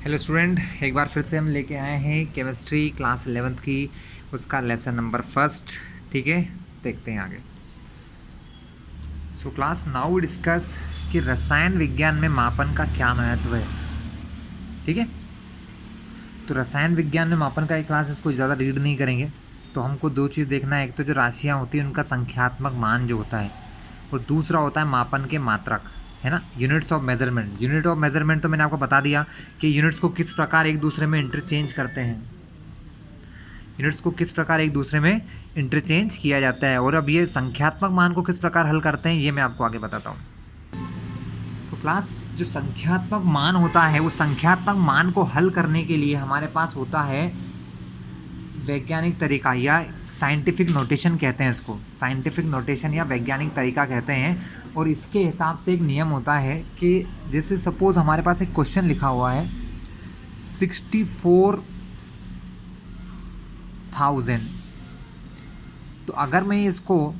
Hello student, एक बार फिर से हम लेके आए हैं केमिस्ट्री क्लास 11th की उसका लेसन नंबर फर्स्ट। ठीक है, देखते हैं आगे। सो क्लास नाउ डिस्कस कि रसायन विज्ञान में मापन का क्या महत्व है। ठीक है, तो रसायन विज्ञान में मापन का एक क्लास, इसको ज़्यादा रीड नहीं करेंगे। तो हमको दो चीज़ देखना है, एक तो जो राशियाँ होती हैं उनका संख्यात्मक मान जो होता है, और दूसरा होता है मापन के मात्रक, है ना, units of measurement. Unit of measurement तो मैंने आपको बता दिया कि यूनिट्स को किस प्रकार एक दूसरे में इंटरचेंज करते हैं, यूनिट्स को किस प्रकार एक दूसरे में इंटरचेंज किया जाता है। और अब ये संख्यात्मक मान को किस प्रकार हल करते हैं, ये मैं आपको आगे बताता हूँ। तो क्लास, जो संख्यात्मक मान होता है, वो संख्यात्मक मान को हल करने के लिए हमारे पास होता है वैज्ञानिक तरीका, या साइंटिफिक नोटेशन कहते हैं इसको, साइंटिफिक नोटेशन या वैज्ञानिक तरीका कहते हैं। और इसके हिसाब से एक नियम होता है कि जैसे सपोज हमारे पास एक क्वेश्चन लिखा हुआ है 64,000, तो अगर मैं इसको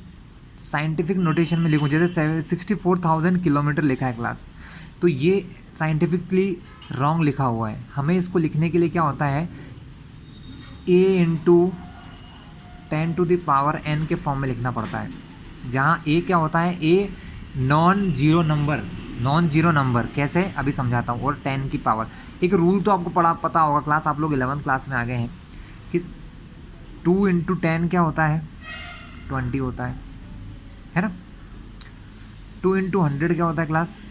साइंटिफिक नोटेशन में लिखूं, जैसे 64,000 किलोमीटर लिखा है क्लास, तो ये साइंटिफिकली रॉन्ग लिखा हुआ है। हमें इसको लिखने के लिए क्या होता है, a इंटू 10⁻n के फॉर्म में लिखना पड़ता है, जहाँ a क्या होता है, a नॉन जीरो नंबर कैसे, अभी समझाता हूँ। और 10 की पावर, एक रूल तो आपको पता होगा क्लास, आप लोग 11th क्लास में आ गए हैं, कि 2 इंटू 10 क्या होता है, 20 होता है ना। 2 इंटू 100 क्या होता है क्लास,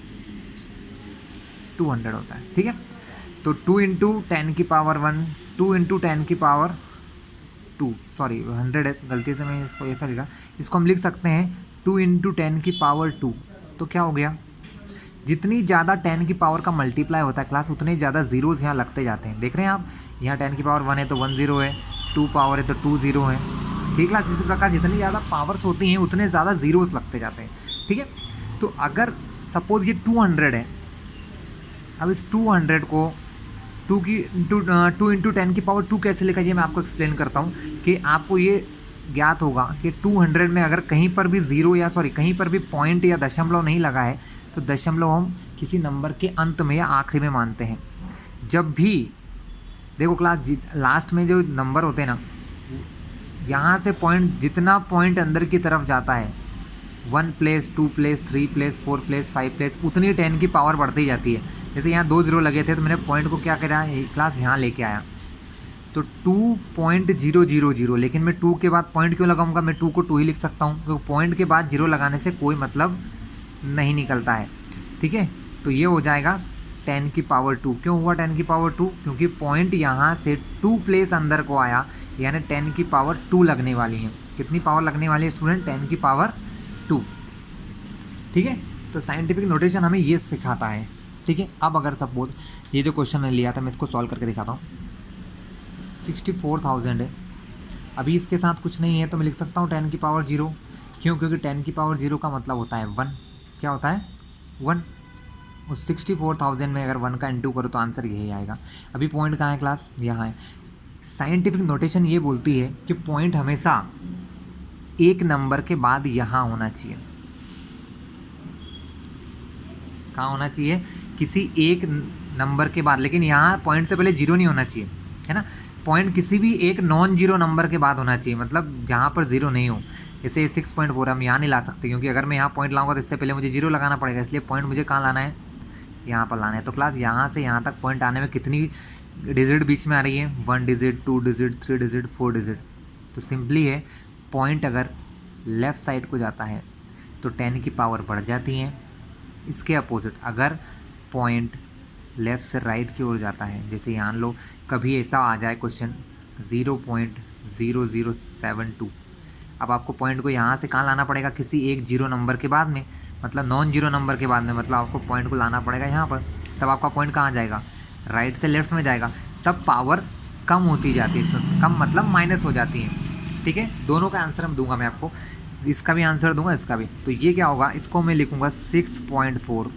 200 होता है। ठीक है, तो 2 इंटू 10 की पावर 1, 2 इंटू 10 की पावर 2, सॉरी 100 है, गलती से मैं इसको ऐसा लिखा, इसको हम लिख सकते हैं 2 इंटू 10 की पावर 2। तो क्या हो गया, जितनी ज़्यादा 10 की पावर का मल्टीप्लाई होता है क्लास, उतने ज़्यादा जीरोज़ यहाँ लगते जाते हैं। देख रहे हैं आप, यहाँ 10 की पावर 1 है तो 1 0 है, 2 पावर है तो 2 0 है। ठीक क्लास, इसी प्रकार जितनी ज़्यादा पावर्स होती हैं उतने ज़्यादा जीरोज़ लगते जाते हैं। ठीक है, तो अगर सपोज ये 200 है, अब इस 200 को 2 इंटू 10 की पावर 2 कैसे लिखा जाए, मैं आपको एक्सप्लेन करता हूँ। कि आपको ये ज्ञात होगा कि 200 में अगर कहीं पर भी ज़ीरो या कहीं पर भी पॉइंट या दशमलव नहीं लगा है, तो दशमलव हम किसी नंबर के अंत में या आखिरी में मानते हैं। जब भी देखो क्लास, लास्ट में जो नंबर होते हैं ना, यहाँ से पॉइंट, जितना पॉइंट अंदर की तरफ जाता है, 1 place, 2 place, 3 place, 4 place, 5 place, उतनी 10 की पावर बढ़ती जाती है। जैसे यहाँ 2 0 लगे थे, तो मैंने पॉइंट को क्या करा क्लास, यहाँ लेके आया, तो 2.000, लेकिन मैं 2 के बाद पॉइंट क्यों लगाऊंगा, मैं 2 को 2 ही लिख सकता हूँ, क्योंकि पॉइंट के बाद 0 लगाने से कोई मतलब नहीं निकलता है। ठीक है, तो ये हो जाएगा 10 की पावर 2। क्यों हुआ 10 की पावर 2, क्योंकि पॉइंट यहाँ से 2 प्लेस अंदर को आया, यानी 10 की पावर 2 लगने वाली है। कितनी पावर लगने वाली है स्टूडेंट, 10 की पावर 2। ठीक है, तो साइंटिफिक नोटेशन हमें ये सिखाता है। ठीक है, अब अगर सपोज ये जो क्वेश्चन मैंने लिया था, मैं इसको सॉल्व करके दिखाता हूँ। 64,000 है, अभी इसके साथ कुछ नहीं है, तो मैं लिख सकता हूँ 10 की पावर 0। क्यों, क्योंकि 10 की पावर 0 का मतलब होता है 1। क्या होता है, 1। उस 64,000 में अगर 1 का इंटू करो तो आंसर यही आएगा। अभी पॉइंट कहाँ है क्लास, यहाँ है। साइंटिफिक नोटेशन ये बोलती है कि पॉइंट हमेशा एक नंबर के बाद यहाँ होना चाहिए। कहाँ होना चाहिए, किसी एक नंबर के बाद, लेकिन यहाँ पॉइंट से पहले 0 नहीं होना चाहिए, है ना। पॉइंट किसी भी एक नॉन जीरो नंबर के बाद होना चाहिए, मतलब जहाँ पर 0 नहीं हो। जैसे 6.4 हम यहाँ नहीं ला सकते, क्योंकि अगर मैं यहाँ पॉइंट लाऊंगा तो इससे पहले मुझे 0 लगाना पड़ेगा, इसलिए पॉइंट मुझे कहाँ लाना है, यहाँ पर लाना है। तो क्लास, यहाँ से यहाँ तक पॉइंट आने में कितनी डिजिट बीच में आ रही है, 1 डिजिट, 2 डिजिट, 3 डिजिट, 4 डिजिट। तो सिंपली है, पॉइंट अगर लेफ़्ट साइड को जाता है तो 10 की पावर बढ़ जाती है। इसके अपोजिट अगर पॉइंट लेफ़्ट से राइट की ओर जाता है, जैसे यहाँ लो कभी ऐसा आ जाए क्वेश्चन 0.0072, अब आपको पॉइंट को यहाँ से कहाँ लाना पड़ेगा, किसी एक जीरो नंबर के बाद में, मतलब नॉन जीरो नंबर के बाद में, मतलब आपको पॉइंट को लाना पड़ेगा यहाँ पर। तब आपका पॉइंट कहाँ जाएगा, राइट से लेफ्ट में जाएगा, तब पावर कम होती जाती है, कम मतलब माइनस हो जाती है। ठीक है, दोनों का आंसर हम दूंगा मैं आपको, इसका भी आंसर दूंगा, इसका भी। तो ये क्या होगा, इसको मैं लिखूंगा 6.4,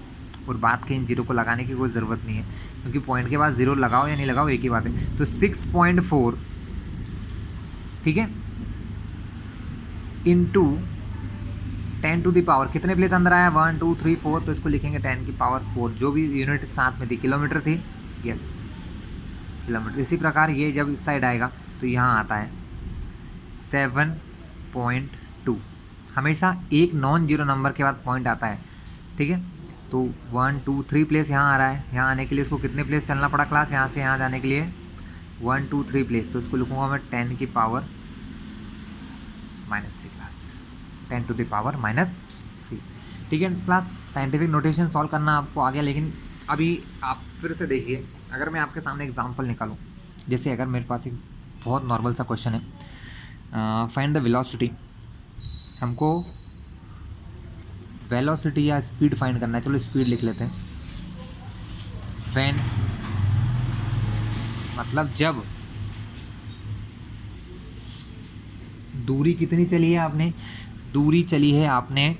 और बात के इन जीरो को लगाने की कोई ज़रूरत नहीं है, क्योंकि पॉइंट के बाद 0 लगाओ या नहीं लगाओ एक ही बात है। तो 6.4, ठीक है, इंटू 10 टू द पावर, कितने प्लेस अंदर आया, 1 2 3 4, तो इसको लिखेंगे 10 की पावर 4, जो भी यूनिट साथ में थी, किलोमीटर थी, यस। किलोमीटर। इसी प्रकार ये जब इस साइड आएगा तो यहाँ आता है 7.2। हमेशा एक नॉन जीरो नंबर के बाद पॉइंट आता है, ठीक है। तो 1 2 3 प्लेस यहाँ आ रहा है, यहाँ आने के लिए इसको कितने प्लेस चलना पड़ा क्लास, यहाँ से यहाँ जाने के लिए 1 2 3 प्लेस। तो इसको लिखूँगा मैं 10 की power -3 class, 10 to the power -3, ठीक है क्लास। साइंटिफिक नोटेशन सॉल्व करना आपको आ गया। लेकिन अभी आप फिर से देखिए, अगर मैं आपके सामने एग्जांपल निकालूं, जैसे अगर मेरे पास एक बहुत नॉर्मल सा क्वेश्चन है, फाइंड द वेलोसिटी, हमको वेलोसिटी या स्पीड फाइंड करना है। चलो स्पीड लिख लेते हैं। व्हेन मतलब जब दूरी कितनी चली है आपने, दूरी चली है आपने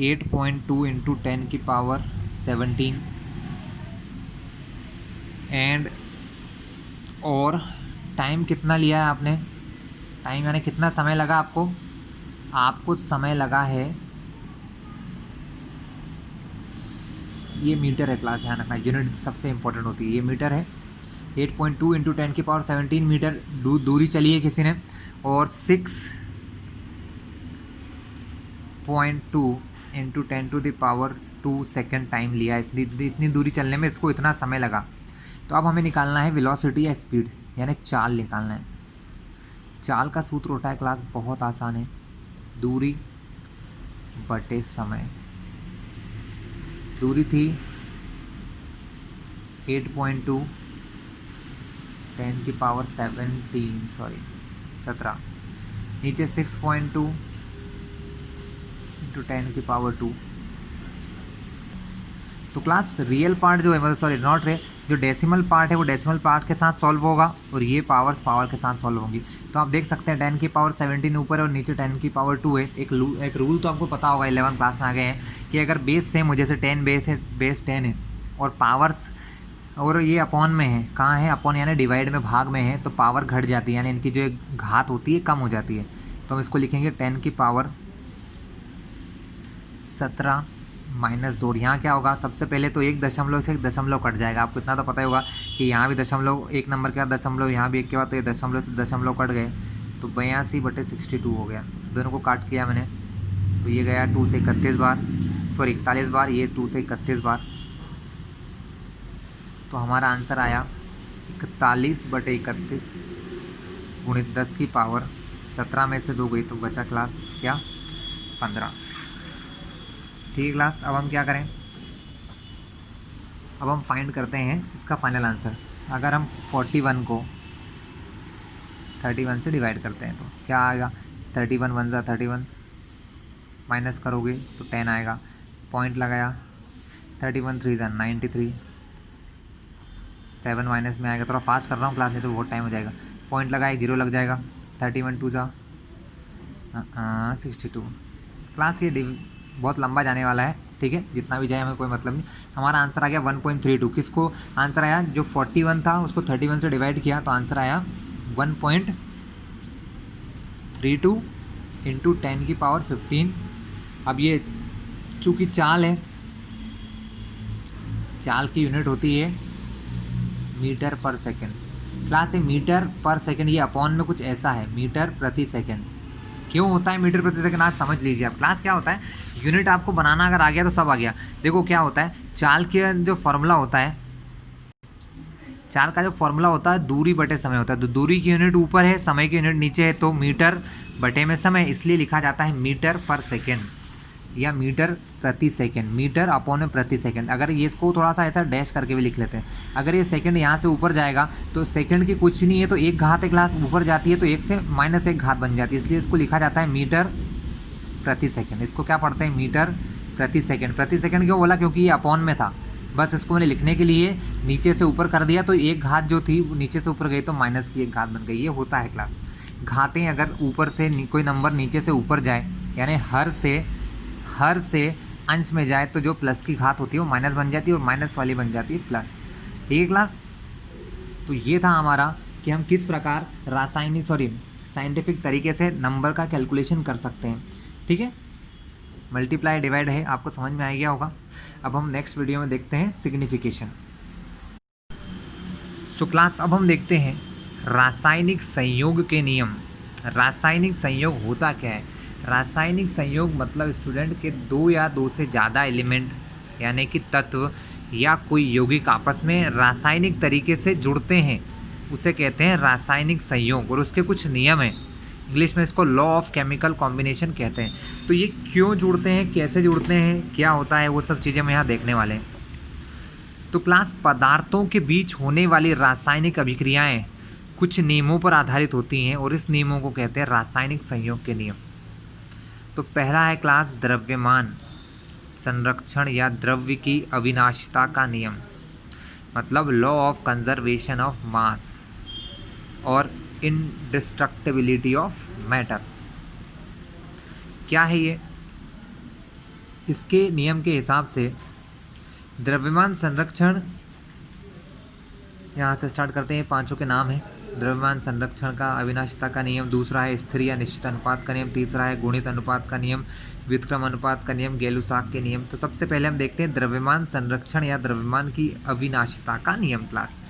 8.2 इंटू 10 की पावर 17 एंड, और टाइम कितना लिया है आपने, टाइम यानी कितना समय लगा आपको, आपको समय लगा है, ये मीटर है क्लास, ध्यान रखना, यूनिट सबसे इंपॉर्टेंट होती है, ये मीटर है। 8.2 इंटू 10 की पावर 17 मीटर दूरी चली है किसी ने, और 6.2 into 10 to the power 2 second time लिया है। इतनी दूरी चलने में इसको इतना समय लगा। तो अब हमें निकालना है वेलोसिटी या स्पीड, यानी चाल निकालना है। चाल का सूत्र होता है क्लास, बहुत आसान है, दूरी बटे समय। दूरी थी 8.2 10 की पावर 17, नीचे 6.2 इंटू 10 की पावर 2। तो क्लास रियल पार्ट जो है, मतलब सॉरी नॉट रियल, जो डेसिमल पार्ट है वो डेसिमल पार्ट के साथ सॉल्व होगा, और ये पावर्स पावर के साथ सॉल्व होंगी। तो आप देख सकते हैं 10 की पावर 17 ऊपर है और नीचे 10 की पावर 2 है। एक रूल तो आपको पता होगा, 11 क्लास में आ गए हैं, कि अगर बेस सेम हो, जैसे 10 बेस है, बेस 10 है, और पावर्स और ये अपॉन में है, कहाँ है, अपॉन यानी डिवाइड में, भाग में है, तो पावर घट जाती है, यानी इनकी जो एक घात होती है कम हो जाती है। तो हम इसको लिखेंगे 10 की पावर 17 -2। यहाँ क्या होगा, सबसे पहले तो एक दशमलव से एक दशमलव कट जाएगा। आपको इतना तो पता ही होगा कि यहाँ भी दशमलव, एक नंबर के बाद दशमलव, यहाँ भी एक के बाद, तो ये दशमलव से दशमलव कट गए, तो 82/62 हो गया। दोनों को काट किया मैंने, तो ये गया 2 से 31 बार, सॉरी 41 बार, ये 2 से 31 बार। तो हमारा आंसर आया 41/31 गुणित 10 की पावर 17 में से 2 गई, तो बचा क्लास क्या, 15। ठीक है क्लास, अब हम क्या करें, अब हम फाइंड करते हैं इसका फाइनल आंसर। अगर हम 41 को 31 से डिवाइड करते हैं तो क्या आएगा, 31 1 जा 31, माइनस करोगे तो 10 आएगा, पॉइंट लगाया, 31 3 जा 93, 7 माइनस में आएगा, थोड़ा फास्ट कर रहा हूँ क्लास, नहीं तो बहुत टाइम हो जाएगा, पॉइंट लगाए 0 लग जाएगा, 31 2 जा 62। क्लास ये बहुत लंबा जाने वाला है, ठीक है, जितना भी जाए हमें कोई मतलब नहीं। हमारा आंसर आ गया 1.32। किसको आंसर आया, जो 41 था उसको 31 से डिवाइड किया, तो आंसर आया 1.32 इंटू 10 की पावर 15। अब ये चूँकि चाल है, चाल की यूनिट होती है मीटर पर सेकेंड। क्लास है मीटर पर सेकेंड, ये अपॉन में कुछ ऐसा है, मीटर प्रति सेकेंड। क्यों होता है मीटर प्रति सेकंड, आज समझ लीजिए आप। क्लास क्या होता है, यूनिट आपको बनाना अगर आ गया तो सब आ गया। देखो क्या होता है, चाल के जो फॉर्मूला होता है, चाल का जो फॉर्मूला होता है दूरी बटे समय होता है। तो दूरी की यूनिट ऊपर है, समय की यूनिट नीचे है, तो मीटर बटे में समय, इसलिए लिखा जाता है मीटर पर सेकेंड या मीटर प्रति सेकंड, मीटर अपॉन में प्रति सेकंड। अगर ये इसको थोड़ा सा ऐसा डैश करके भी लिख लेते हैं, अगर ये सेकंड यहाँ से ऊपर जाएगा तो सेकंड की कुछ नहीं है, तो एक घात एक क्लास ऊपर जाती है, तो 1 से -1 घात बन जाती है, इसलिए इसको लिखा जाता है मीटर प्रति सेकंड। इसको क्या पढ़ते हैं, मीटर प्रति सेकंड। प्रति सेकंड क्यों बोला, क्योंकि ये अपॉन में था, बस इसको मैंने लिखने के लिए नीचे से ऊपर कर दिया, तो एक घात जो थी नीचे से ऊपर गई तो माइनस की एक घात बन गई। ये होता है क्लास, घातें अगर ऊपर से कोई नंबर नीचे से ऊपर जाए, यानी हर से अंश में जाए, तो जो प्लस की घात होती है वो माइनस बन जाती है और माइनस वाली बन जाती है प्लस। ठीक है क्लास, तो ये था हमारा कि हम किस प्रकार साइंटिफिक तरीके से नंबर का कैलकुलेशन कर सकते हैं। ठीक है, मल्टीप्लाई डिवाइड है, आपको समझ में आ गया होगा। अब हम नेक्स्ट वीडियो में देखते हैं सिग्निफिकेशन। सो क्लास अब हम देखते हैं रासायनिक संयोग के नियम। रासायनिक संयोग होता क्या है? रासायनिक संयोग मतलब स्टूडेंट के दो या दो से ज़्यादा एलिमेंट यानी कि तत्व या कोई यौगिक आपस में रासायनिक तरीके से जुड़ते हैं, उसे कहते हैं रासायनिक संयोग। और उसके कुछ नियम हैं, इंग्लिश में इसको लॉ ऑफ केमिकल कॉम्बिनेशन कहते हैं। तो ये क्यों जुड़ते हैं, कैसे जुड़ते हैं, क्या होता है, वो सब चीज़ें हम यहाँ देखने वाले हैं। तो क्लास पदार्थों के बीच होने वाली रासायनिक अभिक्रियाएं कुछ नियमों पर आधारित होती हैं और इस नियमों को कहते हैं रासायनिक संयोग के नियम। तो पहला है क्लास द्रव्यमान संरक्षण या द्रव्य की अविनाशिता का नियम, मतलब law of conservation of mass और इंडिस्ट्रक्टिबिलिटी ऑफ मैटर। क्या है ये? इसके नियम के हिसाब से द्रव्यमान संरक्षण, यहाँ से स्टार्ट करते हैं, पांचों के नाम हैं। द्रव्यमान संरक्षण का अविनाशिता का नियम, दूसरा है स्थिर या निश्चित अनुपात का नियम, तीसरा है गुणित अनुपात का नियम, व्युत्क्रम अनुपात का नियम, गै-लुसाक के नियम। तो सबसे पहले हम देखते हैं द्रव्यमान संरक्षण या द्रव्यमान की अविनाशिता का नियम क्लास।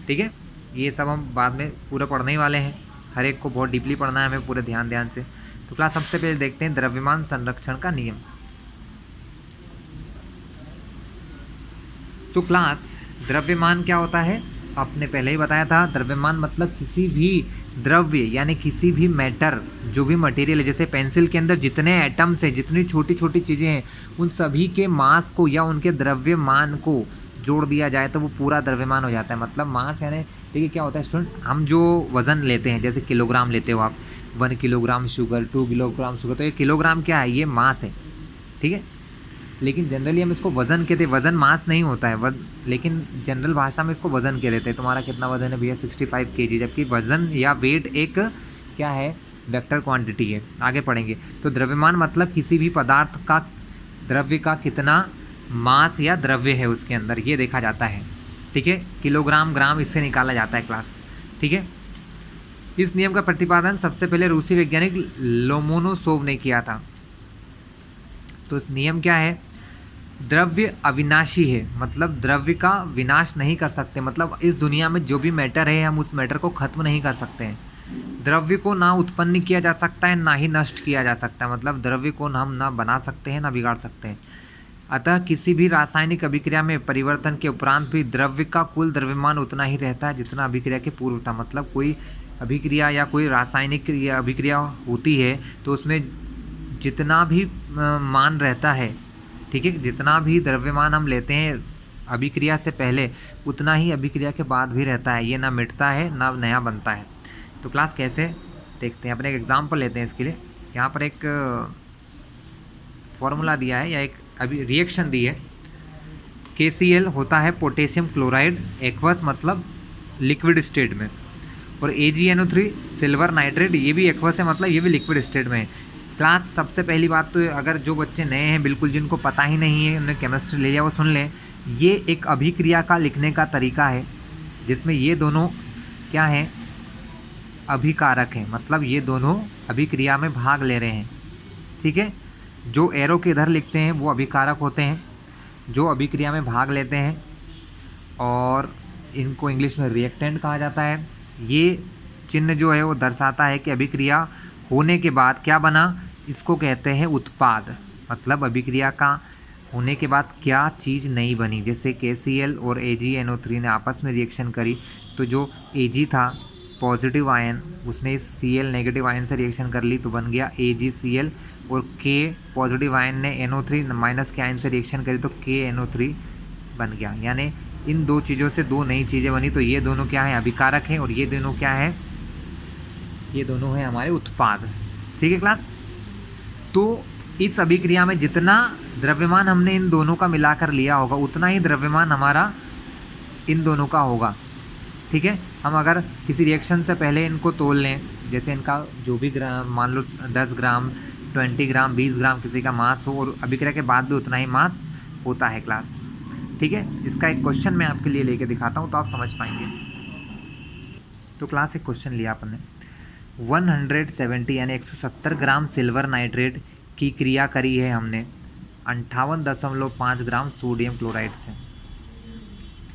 ठीक है, ये सब हम बाद में पूरा पढ़ने ही वाले हैं, हर एक को बहुत डीपली पढ़ना है हमें पूरे ध्यान से। तो क्लास सबसे पहले देखते हैं द्रव्यमान संरक्षण का नियम। तो क्लास द्रव्यमान क्या होता है? आपने पहले ही बताया था, द्रव्यमान मतलब किसी भी द्रव्य यानी किसी भी मैटर, जो भी मटेरियल है, जैसे पेंसिल के अंदर जितने एटम्स हैं, जितनी छोटी छोटी चीज़ें हैं, उन सभी के मास को या उनके द्रव्यमान को जोड़ दिया जाए तो वो पूरा द्रव्यमान हो जाता है। मतलब मास यानी देखिए क्या होता है स्टूडेंट, हम जो वज़न लेते हैं, जैसे किलोग्राम लेते हो आप, 1 किलोग्राम शुगर, 2 किलोग्राम शुगर, तो ये किलोग्राम क्या है? ये मास है। ठीक है, लेकिन जनरली हम इसको वज़न कहते हैं, वज़न मास नहीं होता है, लेकिन जनरल भाषा में इसको वज़न कह देते हैं। तुम्हारा कितना वज़न है भैया? 65 kg, जबकि वज़न या वेट एक क्या है? वेक्टर क्वांटिटी है। आगे पढ़ेंगे। तो द्रव्यमान मतलब किसी भी पदार्थ का, द्रव्य का कितना मास या द्रव्य है उसके अंदर, ये देखा जाता है। ठीक है, किलोग्राम ग्राम इससे निकाला जाता है क्लास। ठीक है, इस नियम का प्रतिपादन सबसे पहले रूसी वैज्ञानिक लोमोनोसोव ने किया था। तो इस नियम क्या है? द्रव्य अविनाशी है, मतलब द्रव्य का विनाश नहीं कर सकते, मतलब इस दुनिया में जो भी मैटर है हम उस मैटर को खत्म नहीं कर सकते हैं। द्रव्य को ना उत्पन्न किया जा सकता है ना ही नष्ट किया जा सकता है, मतलब द्रव्य को हम ना बना सकते हैं ना बिगाड़ सकते हैं। अतः किसी भी रासायनिक अभिक्रिया में परिवर्तन के उपरांत भी द्रव्य का कुल द्रव्यमान उतना ही रहता है जितना अभिक्रिया के पूर्व था। मतलब कोई अभिक्रिया या कोई रासायनिक अभिक्रिया होती है तो उसमें जितना भी मान रहता है, ठीक है, जितना भी द्रव्यमान हम लेते हैं अभिक्रिया से पहले, उतना ही अभिक्रिया के बाद भी रहता है। ये ना मिटता है ना नया बनता है। तो क्लास कैसे देखते हैं, अपने एक एग्जाम्पल लेते हैं इसके लिए। यहाँ पर एक फॉर्मूला दिया है या एक अभी रिएक्शन दी है। KCl होता है पोटेशियम क्लोराइड एक्वस, मतलब लिक्विड स्टेट में, और AgNO3 सिल्वर नाइट्रेट, ये भी एक्वस है, मतलब ये भी लिक्विड स्टेट में है। क्लास सबसे पहली बात तो अगर जो बच्चे नए हैं, बिल्कुल जिनको पता ही नहीं है, उन्हें केमिस्ट्री ले लिया, वो सुन लें। ये एक अभिक्रिया का लिखने का तरीका है जिसमें ये दोनों क्या हैं? अभिकारक हैं, मतलब ये दोनों अभिक्रिया में भाग ले रहे हैं। ठीक है, जो एरो के इधर लिखते हैं वो अभिकारक होते हैं, जो अभिक्रिया में भाग लेते हैं, और इनको इंग्लिश में रिएक्टेंट कहा जाता है। ये चिन्ह जो है वो दर्शाता है कि अभिक्रिया होने के बाद क्या बना, इसको कहते हैं उत्पाद। मतलब अभिक्रिया का होने के बाद क्या चीज़ नई बनी। जैसे KCl और AgNO3 ने आपस में रिएक्शन करी, तो जो Ag था पॉजिटिव आयन, उसने इस Cl नेगेटिव आयन से रिएक्शन कर ली तो बन गया AgCl, और K पॉजिटिव आयन ने NO3 माइनस के आयन से रिएक्शन करी तो KNO3 बन गया। यानी इन दो चीज़ों से दो नई चीज़ें बनी। तो ये दोनों क्या है? अभिकारक हैं, और ये दोनों क्या है? ये दोनों हैं हमारे उत्पाद। ठीक है क्लास, तो इस अभिक्रिया में जितना द्रव्यमान हमने इन दोनों का मिलाकर लिया होगा उतना ही द्रव्यमान हमारा इन दोनों का होगा। ठीक है, हम अगर किसी रिएक्शन से पहले इनको तोल लें, जैसे इनका जो भी ग्राम, मान लो 10 ग्राम, 20 ग्राम, 20 ग्राम किसी का मास हो, और अभिक्रिया के बाद भी उतना ही मास होता है क्लास। ठीक है, इसका एक क्वेश्चन मैं आपके लिए लेके दिखाता हूँ तो आप समझ पाएंगे। तो क्लास एक क्वेश्चन लिया आपने, 170 यानी 170 ग्राम सिल्वर नाइट्रेट की क्रिया करी है हमने 58.5 ग्राम सोडियम क्लोराइड से।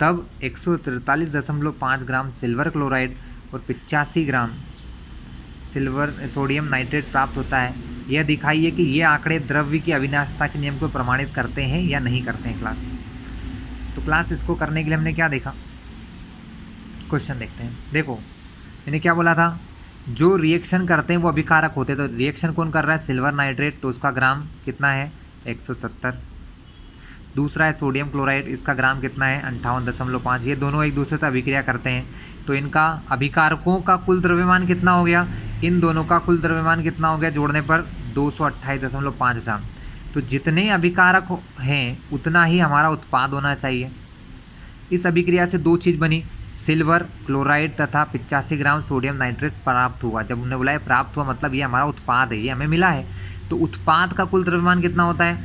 तब 143.5 ग्राम सिल्वर क्लोराइड और 85 ग्राम सोडियम नाइट्रेट प्राप्त होता है। यह दिखाइए कि ये आंकड़े द्रव्य की अविनाशता के नियम को प्रमाणित करते हैं या नहीं करते हैं क्लास। तो क्लास इसको करने के लिए हमने क्या देखा, क्वेश्चन देखते हैं। देखो मैंने क्या बोला था, जो रिएक्शन करते हैं वो अभिकारक होते हैं। तो रिएक्शन कौन कर रहा है, सिल्वर नाइट्रेट, तो उसका ग्राम कितना है 170। दूसरा है सोडियम क्लोराइड, इसका ग्राम कितना है 58.5। ये दोनों एक दूसरे से अभिक्रिया करते हैं, तो इनका अभिकारकों का कुल द्रव्यमान कितना हो गया, इन दोनों का कुल द्रव्यमान कितना हो गया जोड़ने पर 228.5 ग्राम। तो जितने अभिकारक हैं उतना ही हमारा उत्पाद होना चाहिए। इस अभिक्रिया से दो चीज़ बनी, सिल्वर क्लोराइड तथा 85 ग्राम सोडियम नाइट्रेट प्राप्त हुआ। जब उन्होंने बोला है प्राप्त हुआ मतलब ये हमारा उत्पाद है, ये हमें मिला है। तो उत्पाद का कुल द्रव्यमान कितना होता है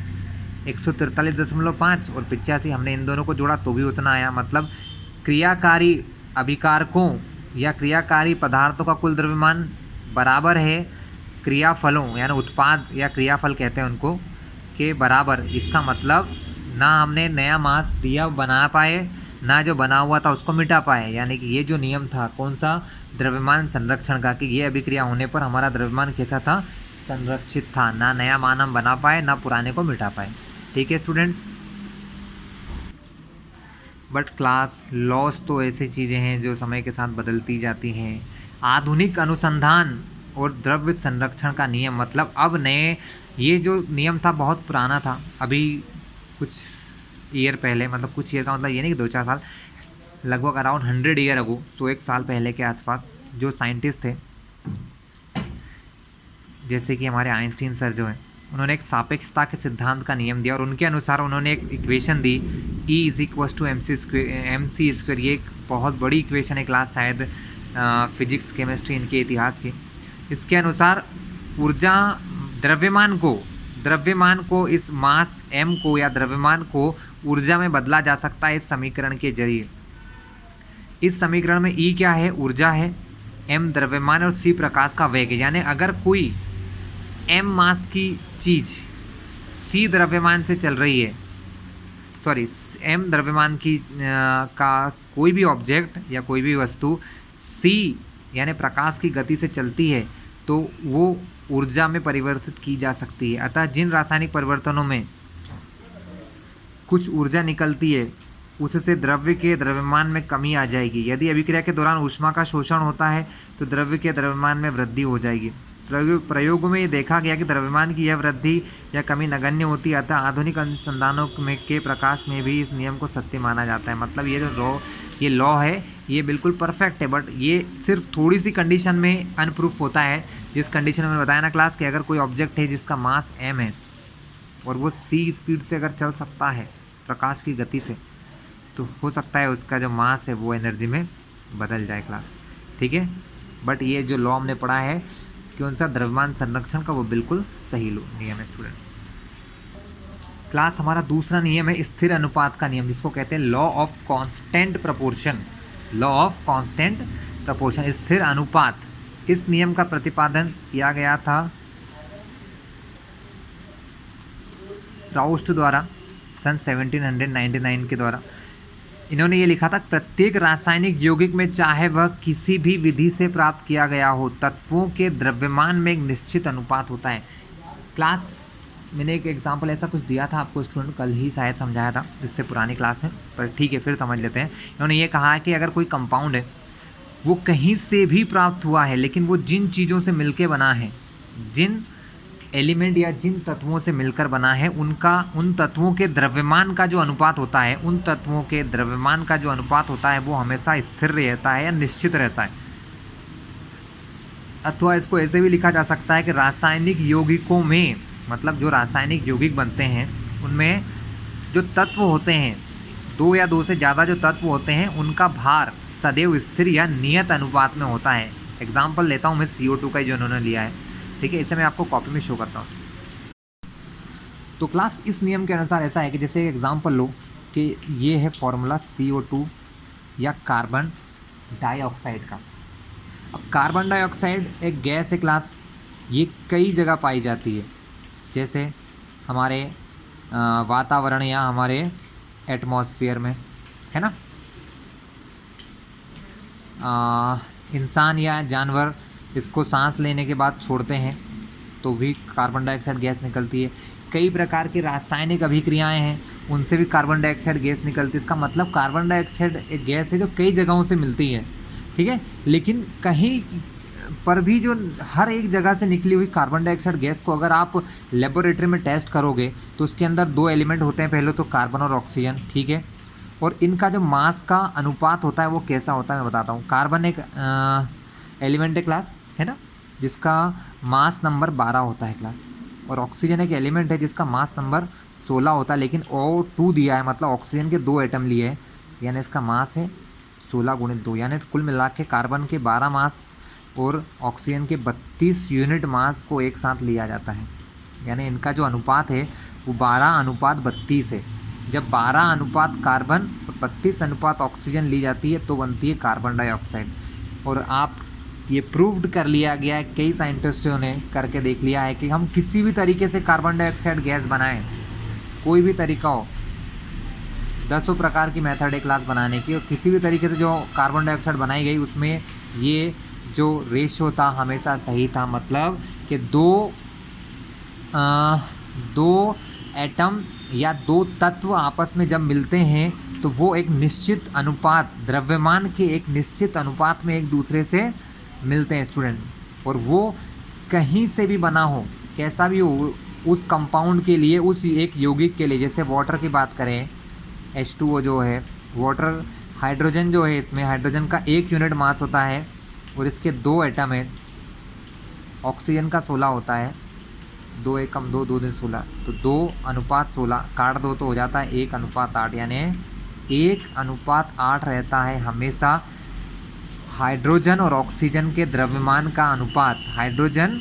143.5 और 85, हमने इन दोनों को जोड़ा तो भी उतना आया। मतलब क्रियाकारी अभिकारकों या क्रियाकारी पदार्थों का कुल द्रव्यमान बराबर है क्रियाफलों यानी उत्पाद या क्रियाफल कहते हैं उनको के बराबर। इसका मतलब ना हमने नया मास दिया बना पाए, ना जो बना हुआ था उसको मिटा पाए। यानी कि ये जो नियम था कौन सा, द्रव्यमान संरक्षण का, कि ये अभिक्रिया होने पर हमारा द्रव्यमान कैसा था, संरक्षित था। ना नया मान हम बना पाए, ना पुराने को मिटा पाए। ठीक है स्टूडेंट्स। बट क्लास लॉस तो ऐसी चीज़ें हैं जो समय के साथ बदलती जाती हैं। आधुनिक अनुसंधान और द्रव्य संरक्षण का नियम, मतलब अब नए, ये जो नियम था बहुत पुराना था। अभी कुछ ईयर पहले, मतलब कुछ ईयर का मतलब ये नहीं कि 2-4 साल, लगभग अराउंड 100 ईयर अगो, 101 साल पहले के आसपास जो साइंटिस्ट थे, जैसे कि हमारे आइंस्टीन सर जो हैं, उन्होंने एक सापेक्षता के सिद्धांत का नियम दिया और उनके अनुसार उन्होंने एक इक्वेशन दी E=mc²। ये एक बहुत बड़ी इक्वेशन है क्लास, शायद फिजिक्स केमिस्ट्री इनके इतिहास की। इसके अनुसार ऊर्जा द्रव्यमान को इस मास m को या द्रव्यमान को ऊर्जा में बदला जा सकता है इस समीकरण के जरिए। इस समीकरण में E क्या है, ऊर्जा है, m द्रव्यमान और c प्रकाश का वेग है। यानी अगर कोई m मास की चीज़ c द्रव्यमान से चल रही है, m द्रव्यमान की का कोई भी ऑब्जेक्ट या कोई भी वस्तु c यानी प्रकाश की गति से चलती है, तो वो ऊर्जा में परिवर्तित की जा सकती है। अतः जिन रासायनिक परिवर्तनों में कुछ ऊर्जा निकलती है उससे द्रव्य के द्रव्यमान में कमी आ जाएगी। यदि अभिक्रिया के दौरान ऊष्मा का शोषण होता है तो द्रव्य के द्रव्यमान में वृद्धि हो जाएगी। प्रयोगों में ये देखा गया कि द्रव्यमान की यह वृद्धि या कमी नगण्य होती है। अतः आधुनिक अनुसंधानों में के प्रकाश में भी इस नियम को सत्य माना जाता है। मतलब ये जो लॉ है ये बिल्कुल परफेक्ट है, बट ये सिर्फ थोड़ी सी कंडीशन में अनप्रूफ होता है। जिस कंडीशन में बताया ना क्लास कि अगर कोई ऑब्जेक्ट है जिसका मास m है और वो c स्पीड से अगर चल सकता है प्रकाश की गति से, तो हो सकता है उसका जो मास है वो एनर्जी में बदल जाए क्लास। ठीक है, बट ये जो लॉ हमने पढ़ा है कौन सा, द्रव्यमान संरक्षण का, वो बिल्कुल सही नियम है स्टूडेंट। क्लास हमारा दूसरा नियम है स्थिर अनुपात का नियम, जिसको कहते हैं law of constant proportion. Law of constant proportion, स्थिर अनुपात। इस नियम का प्रतिपादन किया गया था प्राउस्ट द्वारा सन 1799 के द्वारा। इन्होंने ये लिखा था, प्रत्येक रासायनिक यौगिक में चाहे वह किसी भी विधि से प्राप्त किया गया हो, तत्वों के द्रव्यमान में एक निश्चित अनुपात होता है। क्लास मैंने एक एग्जांपल ऐसा कुछ दिया था आपको स्टूडेंट, कल ही शायद समझाया था, इससे पुरानी क्लास है, पर ठीक है फिर समझ लेते हैं। इन्होंने ये कहा है कि अगर कोई कंपाउंड है वो कहीं से भी प्राप्त हुआ है, लेकिन वो जिन चीज़ों से मिलकर बना है, जिन एलिमेंट या जिन तत्वों से मिलकर बना है, उन तत्वों के द्रव्यमान का जो अनुपात होता है, उन तत्वों के द्रव्यमान का जो अनुपात होता है वो हमेशा स्थिर रहता है या निश्चित रहता है। अथवा इसको ऐसे भी लिखा जा सकता है कि रासायनिक यौगिकों में, मतलब जो रासायनिक यौगिक बनते हैं उनमें जो तत्व होते हैं, 2 या 2 से ज़्यादा जो तत्व होते हैं, उनका भार सदैव स्थिर या नियत अनुपात में होता है। एग्जाम्पल लेता हूँ मैं CO2 का, जो उन्होंने लिया है, ठीक है, इसे मैं आपको कॉपी में शो करता हूँ। तो क्लास इस नियम के अनुसार ऐसा है कि जैसे एग्जाम्पल लो कि ये है फॉर्मूला CO2 या कार्बन डाइऑक्साइड का। अब कार्बन डाइऑक्साइड एक गैस है क्लास, ये कई जगह पाई जाती है, जैसे हमारे वातावरण या हमारे एटमॉस्फेयर में, है ना। इंसान या जानवर इसको सांस लेने के बाद छोड़ते हैं तो भी कार्बन डाइऑक्साइड गैस निकलती है। कई प्रकार की रासायनिक अभिक्रियाएं हैं, उनसे भी कार्बन डाइऑक्साइड गैस निकलती है। इसका मतलब कार्बन डाइऑक्साइड एक गैस है जो कई जगहों से मिलती है, ठीक है। लेकिन कहीं पर भी जो हर एक जगह से निकली हुई कार्बन डाइऑक्साइड गैस को अगर आप लेबोरेटरी में टेस्ट करोगे तो उसके अंदर दो एलिमेंट होते हैं, पहले तो कार्बन और ऑक्सीजन, ठीक है। और इनका जो मास का अनुपात होता है वो कैसा होता है मैं बताता हूँ। कार्बन एक एलिमेंट है क्लास, है ना, जिसका मास नंबर 12 होता है क्लास। और ऑक्सीजन एक एलिमेंट है जिसका मास नंबर 16 होता है, लेकिन O2 दिया है, मतलब ऑक्सीजन के 2 एटम लिए हैं, यानी इसका मास है 16 × 2, यानी कुल मिला के कार्बन के 12 मास और ऑक्सीजन के 32 यूनिट मास को एक साथ लिया जाता है। यानी इनका जो अनुपात है वो 12:32 है। जब 12 अनुपात कार्बन और 32 अनुपात ऑक्सीजन ली जाती है तो बनती है कार्बन डाइऑक्साइड। और आप ये प्रूव्ड कर लिया गया है, कई साइंटिस्टों ने करके देख लिया है कि हम किसी भी तरीके से कार्बन डाइऑक्साइड गैस बनाएं, कोई भी तरीका हो, 10 प्रकार की मेथड है क्लास बनाने की, और किसी भी तरीके से जो कार्बन डाइऑक्साइड बनाई गई उसमें ये जो रेशियो था हमेशा सही था। मतलब कि दो एटम या दो तत्व आपस में जब मिलते हैं तो वो एक निश्चित अनुपात, द्रव्यमान के एक निश्चित अनुपात में एक दूसरे से मिलते हैं स्टूडेंट। और वो कहीं से भी बना हो, कैसा भी हो, उस कंपाउंड के लिए, उस एक यौगिक के लिए, जैसे वाटर की बात करें, H2O जो है वाटर, हाइड्रोजन जो है, इसमें हाइड्रोजन का 1 यूनिट मास होता है और इसके 2 एटम है। ऑक्सीजन का 16 होता है, 2 एकम 2, 2 दूनी 16, तो 2:16 काट दो तो हो जाता है 1:8, यानी 1:8 रहता है हमेशा हाइड्रोजन और ऑक्सीजन के द्रव्यमान का अनुपात। हाइड्रोजन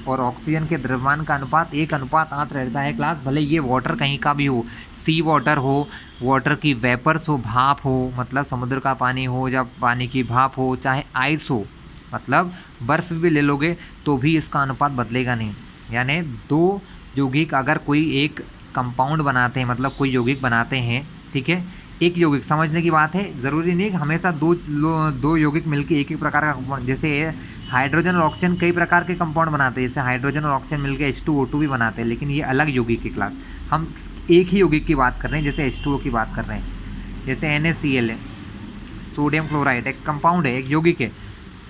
और ऑक्सीजन के द्रव्यमान का अनुपात 1:8 रहता है क्लास। भले ये वाटर कहीं का भी हो, सी वाटर हो, वाटर की वेपर्स हो, भाप हो, मतलब समुद्र का पानी हो, या पानी की भाप हो, चाहे आइस हो, मतलब बर्फ़ भी ले लोगे तो भी इसका अनुपात बदलेगा नहीं। यानी दो यौगिक अगर कोई एक कंपाउंड बनाते हैं, मतलब कोई यौगिक बनाते हैं, ठीक है, एक यौगिक, समझने की बात है, ज़रूरी नहीं कि हमेशा दो यौगिक मिलकर एक प्रकार का कंपाउंड, जैसे हाइड्रोजन और ऑक्सीजन कई प्रकार के कंपाउंड बनाते हैं, जैसे हाइड्रोजन और ऑक्सीजन मिलकर H2O2 भी बनाते हैं, लेकिन ये अलग यौगिक की क्लास। हम एक ही यौगिक की बात कर रहे हैं, जैसे H2O की बात कर रहे हैं। जैसे NaCl है, सोडियम क्लोराइड, एक कंपाउंड है, एक यौगिक है।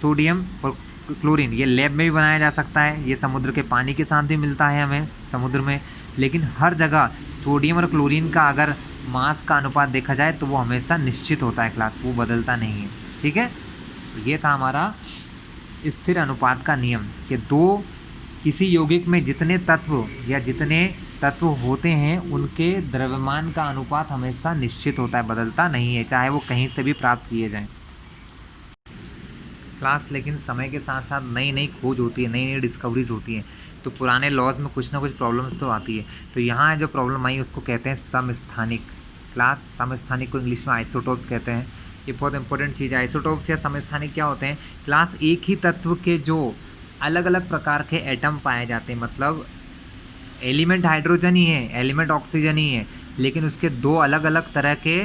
सोडियम और क्लोरीन ये लैब में भी बनाया जा सकता है, ये समुद्र के पानी के साथ भी मिलता है हमें समुद्र में, लेकिन हर जगह सोडियम और क्लोरीन का अगर मास का अनुपात देखा जाए तो वो हमेशा निश्चित होता है क्लास, वो बदलता नहीं है, ठीक है। तो ये था हमारा स्थिर अनुपात का नियम कि किसी यौगिक में जितने तत्व या जितने तत्व होते हैं उनके द्रव्यमान का अनुपात हमेशा निश्चित होता है, बदलता नहीं है, चाहे वो कहीं से भी प्राप्त किए जाएं क्लास। लेकिन समय के साथ साथ नई नई खोज होती है, नई नई डिस्कवरीज होती हैं, तो पुराने लॉज में कुछ ना कुछ प्रॉब्लम्स तो आती है। तो यहाँ जो प्रॉब्लम आई उसको कहते हैं समस्थानिक क्लास। समस्थानिक को इंग्लिश में आइसोटोप्स कहते हैं। ये बहुत इंपॉर्टेंट चीज़ है। आइसोटोप्स या समस्थानिक क्या होते हैं क्लास? एक ही तत्व के जो अलग अलग प्रकार के एटम पाए जाते हैं, मतलब एलिमेंट हाइड्रोजन ही है, एलिमेंट ऑक्सीजन ही है, लेकिन उसके दो अलग अलग तरह के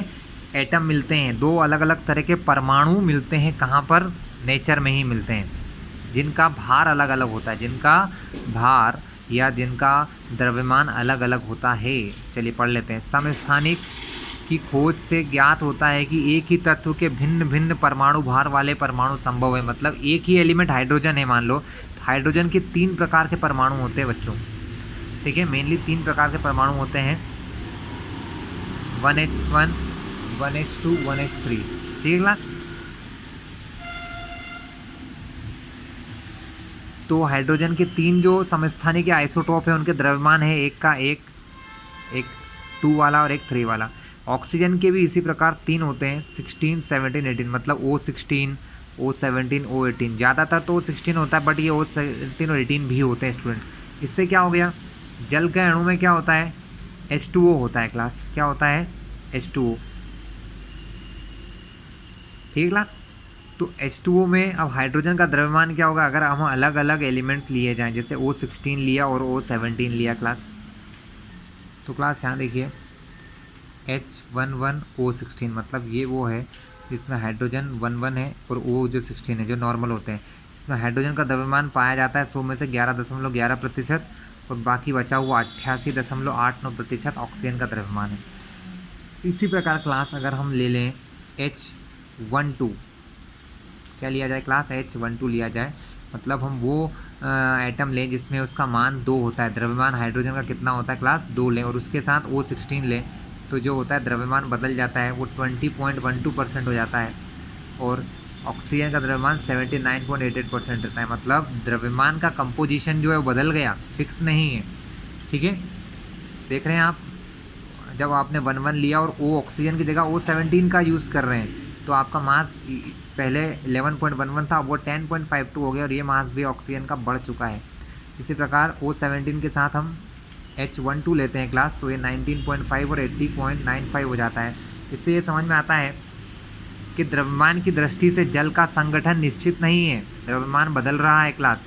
एटम मिलते हैं, दो अलग अलग तरह के परमाणु मिलते हैं। कहाँ पर? नेचर में ही मिलते हैं, जिनका भार अलग अलग होता है, जिनका भार या जिनका द्रव्यमान अलग अलग होता है। चलिए पढ़ लेते हैं। समस्थानिक की खोज से ज्ञात होता है कि एक ही तत्व के भिन्न भिन्न परमाणु भार वाले परमाणु संभव है। मतलब एक ही एलिमेंट हाइड्रोजन है, मान लो हाइड्रोजन के 3 प्रकार के परमाणु होते हैं बच्चों, ठीक है, मेनली 3 प्रकार के परमाणु होते हैं, 1h1, 1h2, 1h3, ठीक है क्लास। तो हाइड्रोजन के 3 जो समस्थानिक आइसोटोप है उनके द्रव्यमान है एक का एक 2 वाला और एक 3 वाला। ऑक्सीजन के भी इसी प्रकार 3 होते हैं, 16, 17, 18, मतलब O16, O17, O18। ज़्यादातर तो O16 होता है, बट ये O17 और 18 भी होते हैं स्टूडेंट। इससे क्या हो गया? जल के अणु में क्या होता है? H2O होता है क्लास। क्या होता है? H2O, ठीक है क्लास। तो H2O में अब हाइड्रोजन का द्रव्यमान क्या होगा अगर हम अलग अलग एलिमेंट लिए जाएं, जैसे O16 लिया और O17 लिया क्लास। तो क्लास यहाँ देखिए H11O16, मतलब ये वो है जिसमें हाइड्रोजन 1 है और O जो 16 है, जो नॉर्मल होते हैं। इसमें हाइड्रोजन का द्रव्यमान पाया जाता है 100 में से 11.11% और बाकी बचा हुआ 88.89% ऑक्सीजन का द्रव्यमान है। इसी प्रकार क्लास अगर हम ले लें H12, क्या लिया जाए क्लास, H12 लिया जाए, मतलब हम वो एटम लें जिसमें उसका मान 2 होता है, द्रव्यमान हाइड्रोजन का कितना होता है क्लास 2 लें, और उसके साथ O16 लें, तो जो होता है द्रव्यमान बदल जाता है, वो 20.12% हो जाता है और ऑक्सीजन का द्रव्यमान 79.88% रहता है। मतलब द्रव्यमान का कंपोजिशन जो है वो बदल गया, फिक्स नहीं है। ठीक है, देख रहे हैं आप, जब आपने 1 लिया और O ऑक्सीजन की जगह O17 का यूज़ कर रहे हैं, तो आपका मास पहले 11.11 था, वो 10.52 हो गया और ये मास भी ऑक्सीजन का बढ़ चुका है। इसी प्रकार O17 के साथ हम H12 लेते हैं क्लास, तो ये 19.5 और 80.95 हो जाता है। इससे ये समझ में आता है कि द्रव्यमान की दृष्टि से जल का संगठन निश्चित नहीं है, द्रव्यमान बदल रहा है क्लास,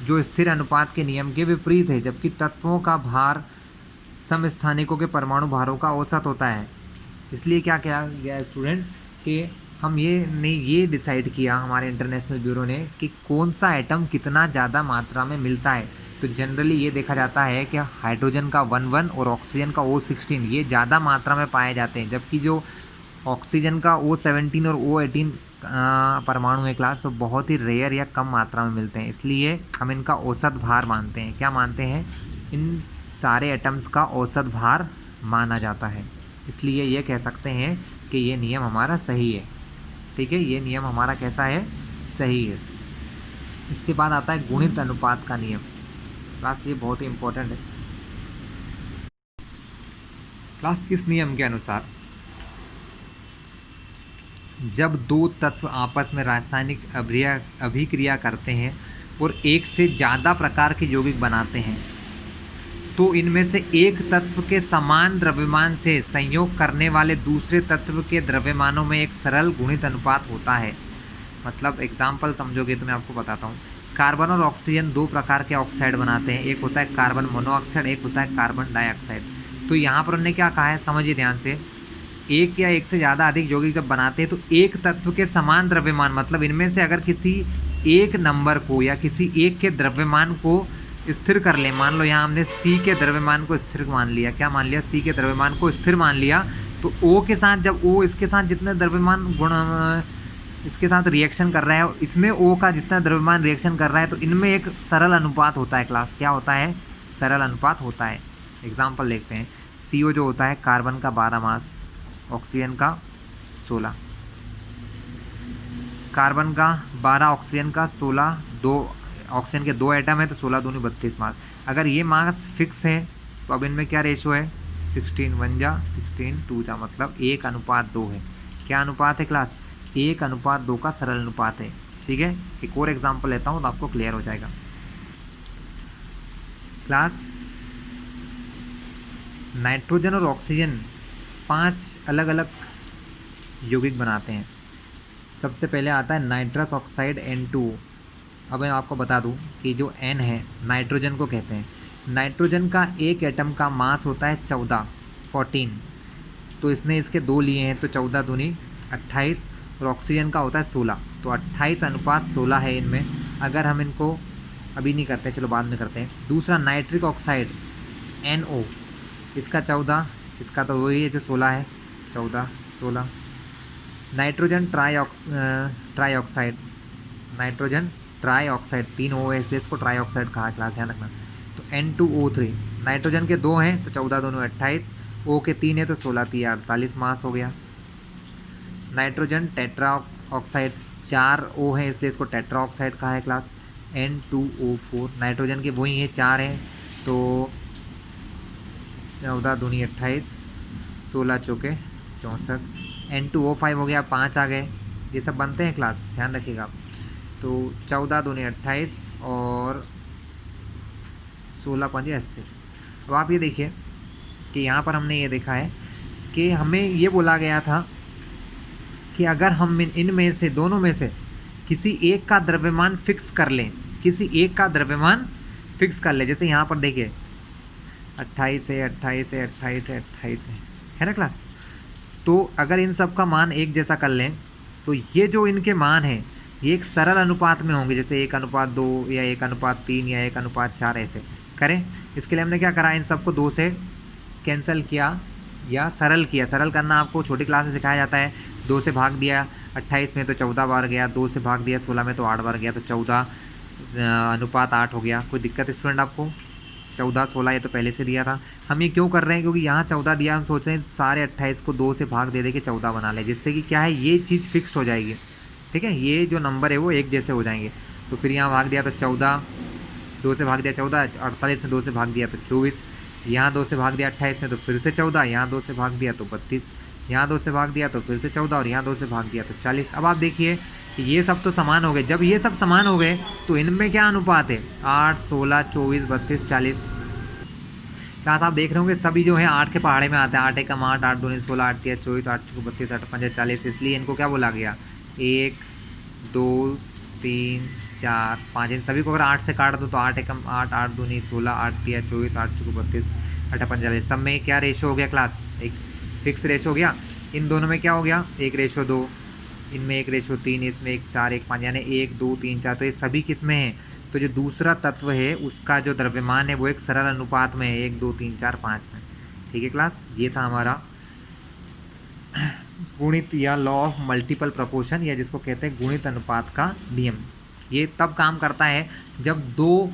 जो स्थिर अनुपात के नियम के विपरीत है, जबकि तत्वों का भार समस्थानिकों के परमाणु भारों का औसत होता है। इसलिए क्या किया गया स्टूडेंट कि हम ये डिसाइड किया हमारे इंटरनेशनल ब्यूरो ने कि कौन सा एटम कितना ज़्यादा मात्रा में मिलता है। तो जनरली ये देखा जाता है कि हाइड्रोजन का 1 और ऑक्सीजन का O16 ये ज़्यादा मात्रा में पाए जाते हैं, जबकि जो ऑक्सीजन का O17 और O18 परमाणु है क्लास, वो बहुत ही रेयर या कम मात्रा में मिलते हैं। इसलिए हम इनका औसत भार मानते हैं। क्या मानते हैं? इन सारे एटम्स का औसत भार माना जाता है। इसलिए ये कह सकते हैं कि ये नियम हमारा सही है। ठीक है, ये नियम हमारा कैसा है? सही है। इसके बाद आता है गुणित अनुपात का नियम। क्लास ये बहुत ही इम्पोर्टेंट है। क्लास इस नियम के अनुसार जब दो तत्व आपस में रासायनिक अभिक्रिया करते हैं और एक से ज़्यादा प्रकार के यौगिक बनाते हैं, तो इनमें से एक तत्व के समान द्रव्यमान से संयोग करने वाले दूसरे तत्व के द्रव्यमानों में एक सरल गुणित अनुपात होता है। मतलब एग्जाम्पल समझोगे तो मैं आपको बताता हूँ। कार्बन और ऑक्सीजन 2 प्रकार के ऑक्साइड बनाते हैं, एक होता है कार्बन मोनोऑक्साइड, एक होता है कार्बन डाइऑक्साइड। तो यहाँ पर उन्होंने क्या कहा है, समझिए ध्यान से, एक या एक से ज़्यादा अधिक यौगिक जब बनाते हैं तो एक तत्व के समान द्रव्यमान, मतलब इनमें से अगर किसी एक नंबर को या किसी एक के द्रव्यमान को स्थिर कर ले, मान लो यहाँ हमने C के द्रव्यमान को स्थिर मान लिया, क्या मान लिया? C के द्रव्यमान को स्थिर मान लिया, तो O के साथ जब O इसके साथ जितने द्रव्यमान गुण इसके साथ रिएक्शन कर रहा है, इसमें O का जितना द्रव्यमान रिएक्शन कर रहा है, तो इनमें एक सरल अनुपात होता है क्लास। क्या होता है? सरल अनुपात होता है। एग्जाम्पल देखते हैं। CO जो होता है कार्बन का 12 मास, ऑक्सीजन का 16, कार्बन का 12, ऑक्सीजन का 16, दो ऑक्सीजन के 2 एटम है तो 16 दूनी 32 मास। अगर ये मास फिक्स है तो अब इनमें क्या रेशो है? 16 1 जा 16 2 जा, मतलब 1:2 है। क्या अनुपात है क्लास? 1:2 का सरल अनुपात है। ठीक है, एक और एग्जांपल लेता हूँ तो आपको क्लियर हो जाएगा। क्लास नाइट्रोजन और ऑक्सीजन 5 अलग अलग यौगिक बनाते हैं। सबसे पहले आता है नाइट्रस ऑक्साइड N2। अब मैं आपको बता दूं कि जो N है नाइट्रोजन को कहते हैं। नाइट्रोजन का एक एटम का मास होता है 14, तो इसने इसके 2 लिए हैं, तो 14 दूनी 28, और ऑक्सीजन का होता है 16, तो 28:16 है इनमें। अगर हम इनको अभी नहीं करते, चलो बाद में करते हैं। दूसरा नाइट्रिक ऑक्साइड NO, इसका 14, इसका तो वही है जो 16 है, 14 16। Nitrogen trioxide, nitrogen trioxide 3 O है, इसलिए इसको ट्राईऑक्साइड कहा, क्लास ध्यान रखना। तो N2O3, नाइट्रोजन के 2 हैं तो 14 दूनी 28, O के 3 है तो 16 3 48 मास हो गया। नाइट्रोजन टेट्रा ऑक्साइड 4 O है, इसलिए इसको टेट्रा ऑक्साइड कहा है क्लास। N2O4, नाइट्रोजन के वही हैं 4 हैं, तो 14 दूनी 28, 16 चौके 64। N2O5 हो गया, 5 आ गए। ये सब बनते हैं क्लास, ध्यान रखिएगा आप। तो 14 दूनी 28 और 16 5 80। अब आप ये देखिए कि यहाँ पर हमने ये देखा है कि हमें ये बोला गया था कि अगर हम इनमें से दोनों में से किसी एक का द्रव्यमान फिक्स कर लें, किसी एक का द्रव्यमान फिक्स कर लें, जैसे यहाँ पर देखिए 28 है 28 है ना क्लास। तो अगर इन सब का मान एक जैसा कर लें तो ये जो इनके मान हैं ये एक सरल अनुपात में होंगे, जैसे 1:2 या 1:3 या 1:4 ऐसे करें। इसके लिए हमने क्या करा, इन सबको 2 से कैंसिल किया या सरल किया। सरल करना आपको छोटी क्लास में सिखाया जाता है। 2 से भाग दिया 28 में तो 14 बार गया, 2 से भाग दिया 16 में तो 8 बार गया, तो 14:8 हो गया। कोई दिक्कत स्टूडेंट आपको? 14, 16 ये तो पहले से दिया था। हम ये क्यों कर रहे हैं, क्योंकि यहाँ 14 दिया, हम सोच रहे हैं सारे 28 को 2 से भाग दे के 14 बना ले, जिससे कि क्या है ये चीज़ फिक्स हो जाएगी। ठीक है, ये जो नंबर है वो एक जैसे हो जाएंगे। तो फिर यहाँ भाग दिया तो 14, 2 से भाग दिया 14, 48 में 2 से भाग दिया तो 24, यहाँ 2 से भाग दिया 28 में तो फिर से 14, यहाँ 2 से भाग दिया तो 32, यहाँ 2 से भाग दिया तो फिर से 14 और यहाँ 2 से भाग दिया तो 40। अब आप देखिए कि ये सब तो समान हो गए। जब ये सब समान हो गए तो इनमें क्या अनुपात है, 8, 16, 24, 32, 40। क्या आप देख रहे होंगे सभी जो है 8 के पहाड़े में आते हैं। 8 एकम 8, 8 दूनी 16, 8 3 24, 8 चौके 32, 8 5 40, इसलिए इनको क्या बोला गया, 1, 2, 3, 4, 5। इन सभी को अगर 8 से काट दो तो 8 एकम 8, 8 दूनी 16, 8 3 24, 8 चौके 32, 8 5 40। सब में क्या रेशो हो गया क्लास, एक फिक्स रेशो हो गया। इन दोनों में क्या हो गया, 1:2, इनमें 1:3, इसमें 1, 4, 1, 5, यानी 1, 2, 3, 4। तो ये सभी किस में है, तो जो दूसरा तत्व है उसका जो द्रव्यमान है वो एक सरल अनुपात में है, 1, 2, 3, 4, 5 में। ठीक है क्लास, ये था हमारा गुणित या लॉ ऑफ मल्टीपल प्रोपोर्शन, या जिसको कहते हैं गुणित अनुपात का नियम। ये तब काम करता है जब 2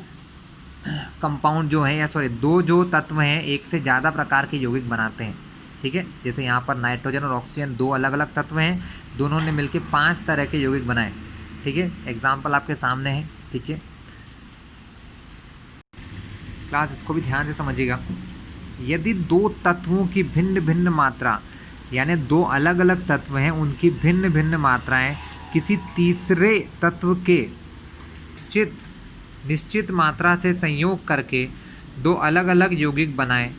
कंपाउंड जो हैं, या सॉरी 2 जो तत्व हैं एक से ज़्यादा प्रकार के यौगिक बनाते हैं। ठीक है, जैसे यहाँ पर नाइट्रोजन और ऑक्सीजन 2 अलग अलग तत्व हैं, दोनों ने मिलकर 5 तरह के यौगिक बनाए। ठीक है, एग्जाम्पल आपके सामने है। ठीक है क्लास, इसको भी ध्यान से समझिएगा। यदि 2 तत्वों की भिन्न भिन्न मात्रा, यानी 2 अलग अलग तत्व हैं उनकी भिन्न भिन्न मात्राएं किसी तीसरे तत्व के निश्चित मात्रा से संयोग करके 2 अलग अलग यौगिक बनाएं।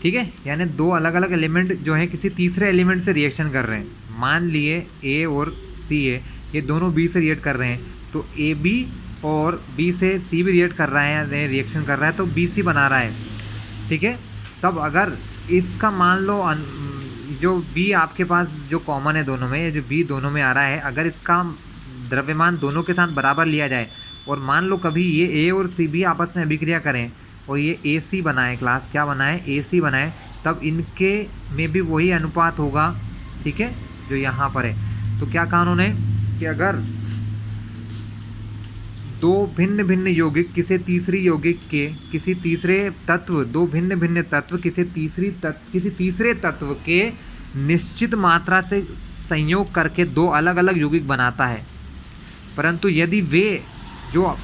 ठीक है, यानी 2 अलग अलग एलिमेंट जो है किसी तीसरे एलिमेंट से रिएक्शन कर रहे हैं। मान लिए A और C है, ये दोनों B से रिएक्ट कर रहे हैं, तो AB और B से C भी रिएक्ट कर रहा है, रिएक्शन कर रहा है, तो BC बना रहा है। ठीक है, तब अगर इसका मान लो जो B आपके पास जो कॉमन है दोनों में, जो B दोनों में आ रहा है, अगर इसका द्रव्यमान दोनों के साथ बराबर लिया जाए और मान लो कभी ये A और C भी आपस में अभिक्रिया करें और ये AC बनाए, क्लास क्या बनाए, AC बनाए, तब इनके में भी वही अनुपात होगा। ठीक है, जो यहाँ पर है। तो क्या कहा उन्होंने कि अगर 2 भिन्न भिन्न यौगिक किसी तीसरी यौगिक के किसी तीसरे तत्व 2 भिन्न भिन्न तत्व किसी तीसरे तत्व के निश्चित मात्रा से संयोग करके 2 अलग अलग यौगिक बनाता है, परंतु यदि वे जो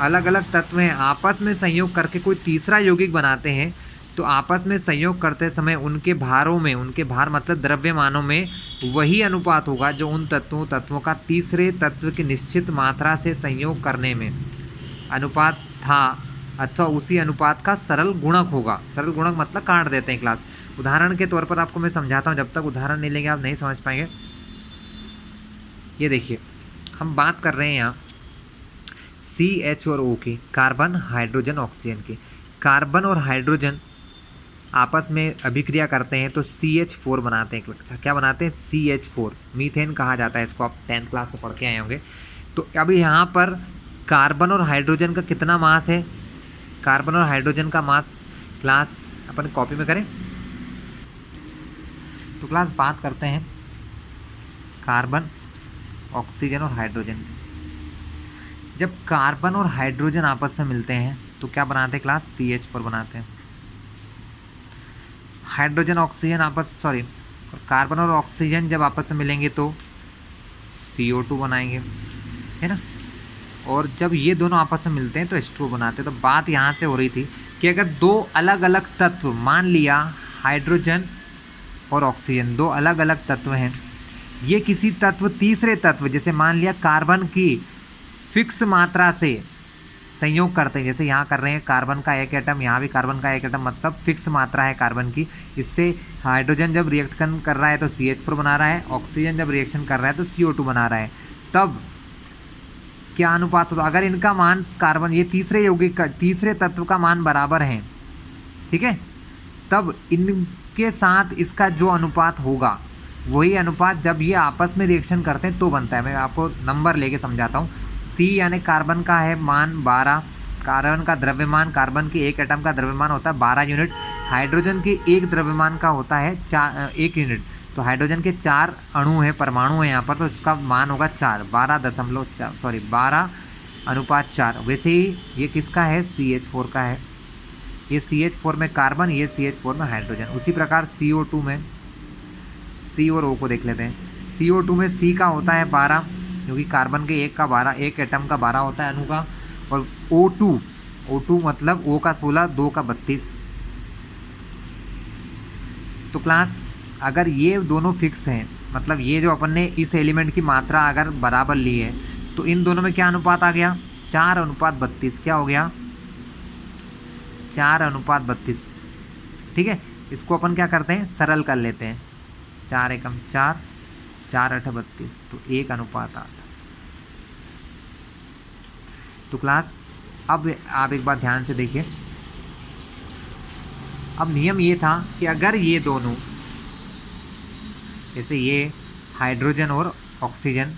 अलग अलग तत्व हैं आपस में संयोग करके कोई तीसरा यौगिक बनाते हैं, तो आपस में संयोग करते समय उनके भारों में, उनके भार मतलब द्रव्यमानों में वही अनुपात होगा जो उन तत्वों का तीसरे तत्व की निश्चित मात्रा से संयोग करने में अनुपात था, अथवा उसी अनुपात का सरल गुणक होगा। सरल गुणक मतलब काट देते हैं क्लास। उदाहरण के तौर पर आपको मैं समझाता हूँ, जब तक उदाहरण नहीं लेंगे आप नहीं समझ पाएंगे। ये देखिए, हम बात कर रहे हैं यहाँ CH और O की, कार्बन, हाइड्रोजन, ऑक्सीजन की। कार्बन और हाइड्रोजन आपस में अभिक्रिया करते हैं तो CH4 बनाते हैं। अच्छा, क्या बनाते हैं, CH4, मीथेन कहा जाता है इसको, आप 10th क्लास से पढ़ के आए होंगे। तो अब यहाँ पर कार्बन और हाइड्रोजन का कितना मास है, कार्बन और हाइड्रोजन का मास क्लास अपन कॉपी में करें। तो क्लास बात करते हैं कार्बन, ऑक्सीजन और हाइड्रोजन। जब कार्बन और हाइड्रोजन आपस में मिलते हैं तो क्या बनाते हैं क्लास, CH4 बनाते हैं। हाइड्रोजन ऑक्सीजन कार्बन और ऑक्सीजन जब आपस में मिलेंगे तो CO2 बनाएंगे, है ना। और जब ये दोनों आपस में मिलते हैं तो H2O बनाते हैं। तो बात यहाँ से हो रही थी कि अगर 2 अलग अलग तत्व, मान लिया हाइड्रोजन और ऑक्सीजन 2 अलग अलग तत्व हैं, ये किसी तीसरे तत्व जैसे मान लिया कार्बन की फिक्स मात्रा से संयोग करते हैं, जैसे यहाँ कर रहे हैं कार्बन का 1 एटम, यहाँ भी कार्बन का 1 एटम, मतलब फिक्स मात्रा है कार्बन की। इससे हाइड्रोजन जब रिएक्शन कर रहा है तो CH4 बना रहा है, ऑक्सीजन जब रिएक्शन कर रहा है तो CO2 बना रहा है। तब क्या अनुपात होता, अगर इनका मान कार्बन, ये तीसरे यौगिक का, तीसरे तत्व का मान बराबर है, ठीक है, तब इनके साथ इसका जो अनुपात होगा वही अनुपात जब ये आपस में रिएक्शन करते हैं तो बनता है। मैं आपको नंबर लेके समझाता हूँ। सी यानी कार्बन का है मान 12, कार्बन का द्रव्यमान, कार्बन के एक एटम का द्रव्यमान होता है 12 यूनिट, हाइड्रोजन के एक द्रव्यमान का होता है 1 यूनिट। तो हाइड्रोजन के 4 अणु हैं, परमाणु हैं यहाँ पर, तो इसका मान होगा 4, 12.4। वैसे ही ये किसका है, CH4 का है। ये CH4 में कार्बन, ये CH4 में हाइड्रोजन। उसी प्रकार CO2 में, C और O को देख लेते हैं। CO2 में C का होता है 12, क्योंकि कार्बन के एक का 12, एक एटम का 12 होता है अणु का। और O2 मतलब O का 16, 2 का 32। तो क्लास अगर ये दोनों फिक्स हैं, मतलब ये जो अपन ने इस एलिमेंट की मात्रा अगर बराबर ली है, तो इन दोनों में क्या अनुपात आ गया, 4:32। क्या हो गया, 4:32। ठीक है, इसको अपन क्या करते हैं, सरल कर लेते हैं। 4 एकम 4, 4×8 = 32, तो 1:8। तो क्लास अब आप एक बार ध्यान से देखिए। अब नियम ये था कि अगर ये दोनों, जैसे ये हाइड्रोजन और ऑक्सीजन,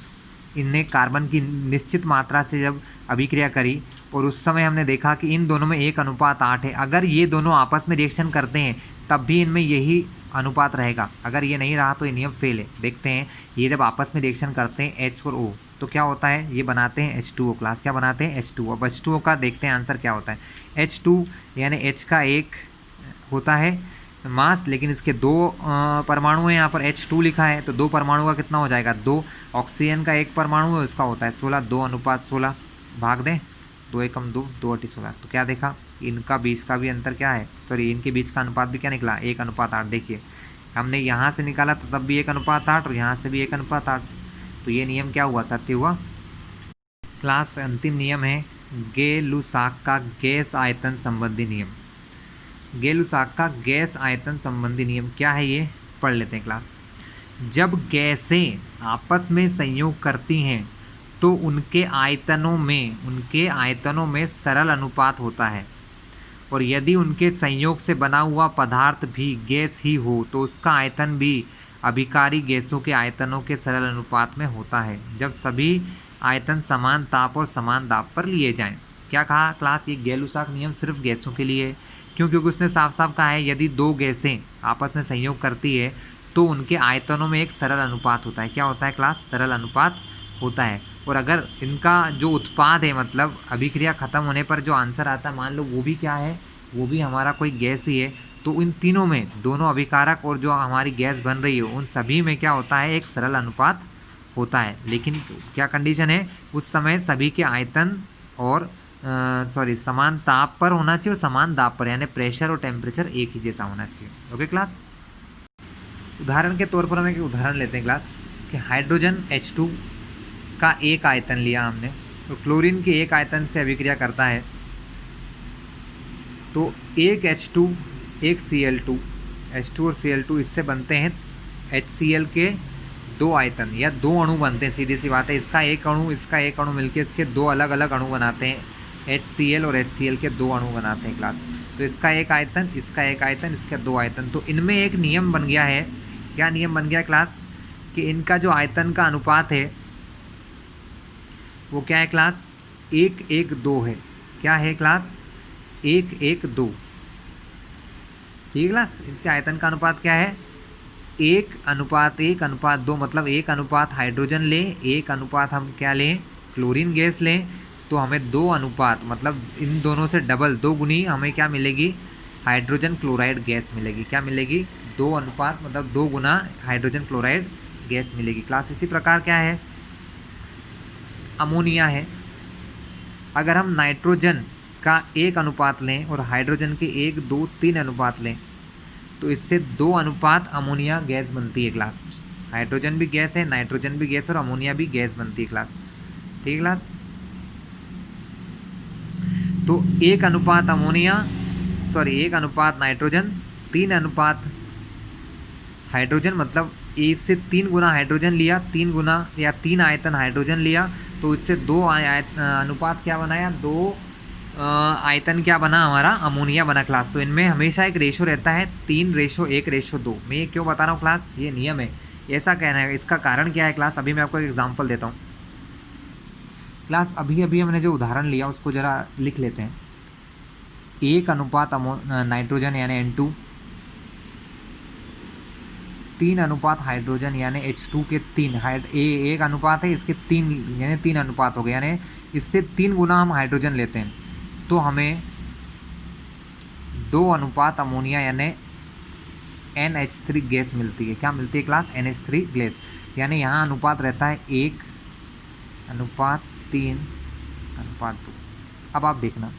इनने कार्बन की निश्चित मात्रा से जब अभिक्रिया करी और उस समय हमने देखा कि इन दोनों में 1:8 है। अगर ये दोनों आपस में रिएक्शन करते हैं तब भी इनमें यही अनुपात रहेगा। अगर ये नहीं रहा तो ये नियम फेल है। देखते हैं, ये जब आपस में रिएक्शन करते हैं H और O तो क्या होता है, ये बनाते हैं H2O। क्लास क्या बनाते हैं, H2O। अब H2O का देखते हैं आंसर क्या होता है। H2 यानी H का एक होता है मास, लेकिन इसके 2 परमाणु हैं। यहाँ पर H2 लिखा है तो 2 परमाणु का कितना हो जाएगा, 2। ऑक्सीजन का एक परमाणु है, उसका होता है 16, 2:16। भाग दें, 2 एकम 2, 2/16। तो क्या देखा, इनका बीच का भी अंतर क्या है, सॉरी इनके बीच का अनुपात भी क्या निकला, 1:8। देखिए हमने यहाँ से निकाला तो तब भी 1:8 और यहाँ से भी 1:8। तो ये नियम क्या हुआ, सत्य हुआ। क्लास अंतिम नियम है गे-लुसाक का गैस आयतन संबंधी नियम। गे-लुसाक का गैस आयतन संबंधी नियम क्या है, ये पढ़ लेते हैं क्लास। जब गैसें आपस में संयोग करती हैं तो उनके आयतनों में सरल अनुपात होता है, और यदि उनके संयोग से बना हुआ पदार्थ भी गैस ही हो तो उसका आयतन भी अभिकारी गैसों के आयतनों के सरल अनुपात में होता है, जब सभी आयतन समान ताप और समान दाब पर लिए जाएं। क्या कहा क्लास, ये गे-लुसाक नियम सिर्फ गैसों के लिए है। क्यों, क्योंकि उसने साफ साफ कहा है यदि 2 गैसें आपस में संयोग करती है तो उनके आयतनों में एक सरल अनुपात होता है। क्या होता है क्लास, सरल अनुपात होता है। और अगर इनका जो उत्पाद है, मतलब अभिक्रिया खत्म होने पर जो आंसर आता है, मान लो वो भी क्या है, वो भी हमारा कोई गैस ही है, तो इन तीनों में, दोनों अभिकारक और जो हमारी गैस बन रही है, उन सभी में क्या होता है, एक सरल अनुपात होता है। लेकिन क्या कंडीशन है, उस समय सभी के आयतन और समान ताप पर होना चाहिए और समान दाब पर, यानी प्रेशर और टेम्परेचर एक ही जैसा होना चाहिए। Okay class. उदाहरण के तौर पर हम एक उदाहरण लेते हैं क्लास कि हाइड्रोजन H2 का एक आयतन लिया हमने, तो क्लोरीन के एक आयतन से अभिक्रिया करता है, तो एक H2 एक Cl2, H2 और Cl2 इससे बनते हैं HCl के 2 आयतन या 2 अणु बनते हैं। सीधी सी बात है, इसका एक अणु मिलकर इसके 2 अलग अलग अणु बनाते हैं, HCl और HCl के 2 अणु बनाते हैं क्लास। तो इसका एक आयतन, इसका एक आयतन, इसके 2 आयतन। तो इनमें एक नियम बन गया है। क्या नियम बन गया क्लास, कि इनका जो आयतन का अनुपात है वो क्या है क्लास, 1:1:2 है। क्या है क्लास, 1:1:2। ठीक है क्लास, इसके आयतन का अनुपात क्या है, 1:1:2। मतलब 1 अनुपात हाइड्रोजन लें, 1 अनुपात हम क्या लें, क्लोरीन गैस लें, तो हमें 2 अनुपात, मतलब इन दोनों से डबल, 2 गुनी हमें क्या मिलेगी, हाइड्रोजन क्लोराइड गैस मिलेगी। क्या मिलेगी, 2 अनुपात, मतलब 2 गुना हाइड्रोजन क्लोराइड गैस मिलेगी क्लास। इसी प्रकार क्या है, अमोनिया है। अगर हम नाइट्रोजन का 1 अनुपात लें और हाइड्रोजन के 1, 2, 3 अनुपात लें, तो इससे 2 अनुपात अमोनिया गैस बनती है क्लास। हाइड्रोजन भी गैस है, नाइट्रोजन भी गैस और अमोनिया भी गैस बनती है क्लास। ठीक है क्लास। तो 1 अनुपात नाइट्रोजन, 3 अनुपात हाइड्रोजन, मतलब इससे 3 गुना हाइड्रोजन लिया, 3 गुना या 3 आयतन हाइड्रोजन लिया, तो इससे 2 अनुपात क्या बनाया, 2 आयतन क्या बना हमारा, अमोनिया बना क्लास। तो इनमें हमेशा एक रेशो रहता है 3:1:2। मैं ये क्यों बता रहा हूँ क्लास, ये नियम है ऐसा कहना है। इसका कारण क्या है क्लास, अभी मैं आपको एक एग्जांपल देता हूँ क्लास। अभी अभी हमने जो उदाहरण लिया उसको ज़रा लिख लेते हैं। 1 अनुपात नाइट्रोजन यानी N2, 3 अनुपात हाइड्रोजन यानी H2 के 3 एक अनुपात है, इसके 3 यानी 3 अनुपात हो गए, यानी इससे 3 गुना हम हाइड्रोजन लेते हैं तो हमें 2 अनुपात अमोनिया यानी NH3 गैस मिलती है। क्या मिलती है क्लास, NH3 गैस। यानी यहाँ अनुपात रहता है 1:3:2। अब आप देखना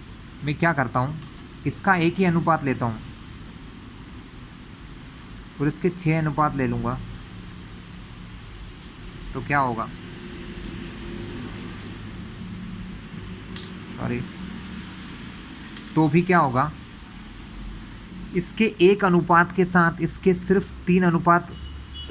मैं क्या करता हूँ, इसका एक ही अनुपात लेता हूँ और इसके 6 अनुपात ले लूँगा तो क्या होगा, सॉरी, तो भी क्या होगा, इसके 1 अनुपात के साथ इसके सिर्फ 3 अनुपात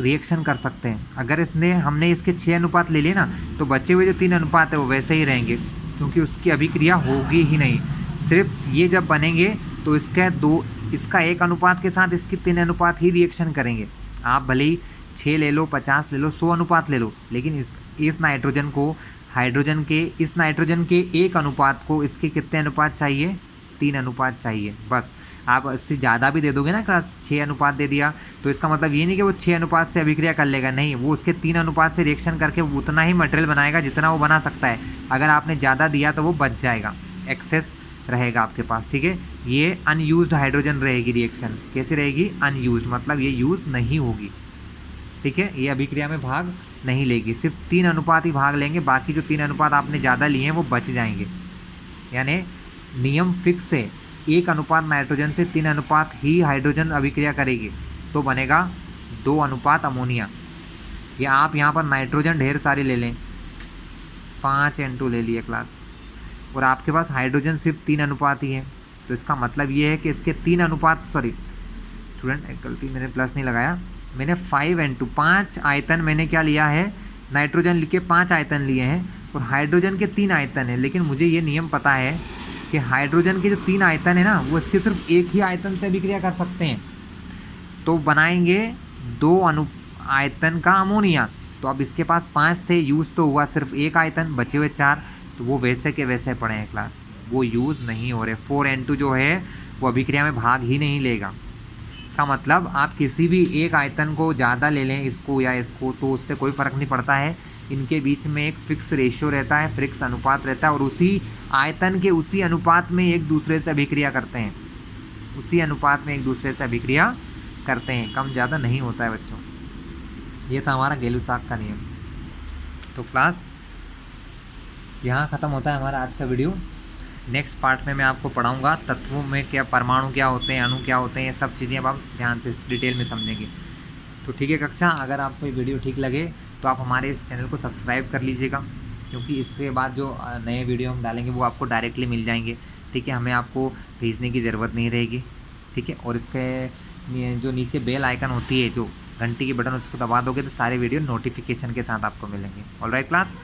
रिएक्शन कर सकते हैं। अगर हमने इसके 6 अनुपात ले लिए ना तो बचे हुए जो 3 अनुपात है वो वैसे ही रहेंगे, क्योंकि उसकी अभिक्रिया होगी ही नहीं। सिर्फ ये जब बनेंगे तो इसका 1 अनुपात के साथ इसकी 3 अनुपात ही रिएक्शन करेंगे। आप भले ही 6 ले लो, 50 ले लो, 100 अनुपात ले लो, लेकिन इस नाइट्रोजन के 1 अनुपात को इसके कितने अनुपात चाहिए, 3 अनुपात चाहिए बस। आप इससे ज़्यादा भी दे दोगे ना क्लास, 6 अनुपात दे दिया तो इसका मतलब ये नहीं कि वो 6 अनुपात से अभिक्रिया कर लेगा, नहीं, वो उसके 3 अनुपात से रिएक्शन करके वो उतना ही मटेरियल बनाएगा जितना वो बना सकता है। अगर आपने ज़्यादा दिया तो वो बच जाएगा, एक्सेस रहेगा आपके पास, ठीक है। ये अनयूज्ड हाइड्रोजन रहेगी रिएक्शन, कैसी रहेगी, अनयूज्ड, मतलब ये यूज़ नहीं होगी, ठीक है। ये अभिक्रिया में भाग नहीं लेगी, सिर्फ 3 अनुपात ही भाग लेंगे, बाकी जो 3 अनुपात आपने ज़्यादा लिए हैं वो बच जाएंगे। यानी नियम फिक्स है, 1 अनुपात नाइट्रोजन से 3 अनुपात ही हाइड्रोजन अभिक्रिया करेगी तो बनेगा 2 अनुपात अमोनिया। या आप यहाँ पर नाइट्रोजन ढेर सारी ले लें, 5 N2 ले लिए क्लास, और आपके पास हाइड्रोजन सिर्फ 3 अनुपात ही है, तो इसका मतलब ये है कि इसके 3 अनुपात, सॉरी स्टूडेंट एक गलती, मैंने प्लस नहीं लगाया, मैंने 5N2 5 आयतन मैंने क्या लिया है, नाइट्रोजन लिख के 5 आयतन लिए हैं और हाइड्रोजन के 3 आयतन है। लेकिन मुझे ये नियम पता है कि हाइड्रोजन के जो 3 आयतन है ना वो इसके सिर्फ एक ही आयतन से अभिक्रिया कर सकते हैं, तो बनाएंगे 2 आयतन का अमोनिया। तो अब इसके पास 5 थे, यूज़ तो हुआ सिर्फ 1 आयतन, बचे हुए 4, तो वो वैसे के वैसे पड़े हैं क्लास, वो यूज़ नहीं हो रहे। 4N2 जो है वो अभिक्रिया में भाग ही नहीं लेगा। इसका मतलब आप किसी भी एक आयतन को ज़्यादा ले लें, इसको या इसको, तो उससे कोई फ़र्क नहीं पड़ता है। इनके बीच में एक फिक्स रेशियो रहता है, फिक्स अनुपात रहता है, और उसी आयतन के उसी अनुपात में एक दूसरे से अभिक्रिया करते हैं, उसी अनुपात में एक दूसरे से अभिक्रिया करते हैं, कम ज़्यादा नहीं होता है बच्चों। ये था हमारा गैलुसाक का नियम। तो क्लास यहाँ ख़त्म होता है हमारा आज का वीडियो। नेक्स्ट पार्ट में मैं आपको पढ़ाऊँगा तत्वों में क्या, परमाणु क्या होते हैं, अणु क्या होते हैं, ये सब चीज़ें अब आप ध्यान से डिटेल में समझेंगे। तो ठीक है कक्षा, अगर आपको ये वीडियो ठीक लगे तो आप हमारे इस चैनल को सब्सक्राइब कर लीजिएगा, क्योंकि इसके बाद जो नए वीडियो हम डालेंगे वो आपको डायरेक्टली मिल जाएंगे, ठीक है। हमें आपको भेजने की ज़रूरत नहीं रहेगी, ठीक है। और इसके जो नीचे बेल आइकन होती है, जो घंटी की बटन, उसको दबा दोगे तो सारे वीडियो नोटिफिकेशन के साथ आपको मिलेंगे। Alright class.